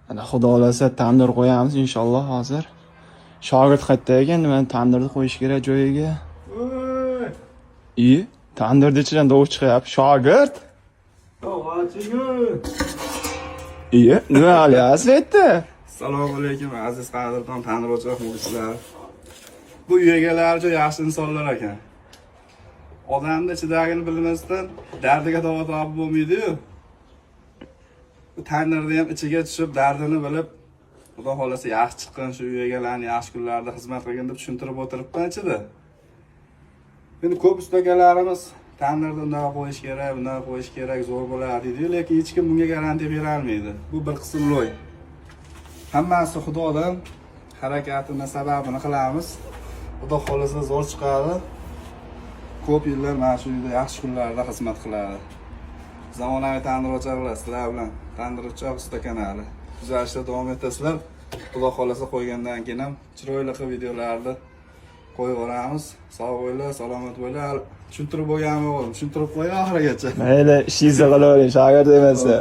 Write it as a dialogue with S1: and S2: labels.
S1: Ana xudo xolasa tandir qo'yamiz inshaalloh hozir. Shogird qayerda ekan? Men tandirni qo'yish kerak joyiga. Tandirni ichidan tovuq chiqyapti. Shogird. Nima qilyapsiz bu yerda?
S2: Assalomu alaykum aziz qadrdon tandir o'choq muxlislar. Bu uy egalari juda yaxshi insonlar ekan. Odamni ichidagini bilmasdan dardiga davo topib bo'lmaydi-yu. Bu tandirni ham ichiga tushib dardini bilib, xudo xolasa yaxshi chiqqan shu uy egalarining yaxshi kunlarida xizmat qilgan deb tushuntirib o'tiribman ichida. Endi ko'p ustakalarimiz tandirni unday qo'yish kerak, bunday qo'yish kerak, zo'r bo'ladi deydi, lekin hech kim bunga garantiya bera olmaydi. Bu bir qism loy. Hammasi Xudodan harakatini sababini qilamiz. Xudo xolasa zo'r chiqadi. Ko'p yillar mana shu yerda yaxshi kunlarda xizmat qiladi. Zamonaviy tandir o'choqlar sizlar bilan tandir o'choq usta kanali. Tuzalishda davom etasizlar. Xudo xolasa qo'ygandan keyin ham chiroyli qilib videolarni qo'yib boramiz. Sog' bo'linglar, salomat bo'linglar. Tushuntirib bo'lganmi o'g'lim? Tushuntirib qo'y oxirigacha.
S1: Mayli, ishingizni qilavering, shogird emasda.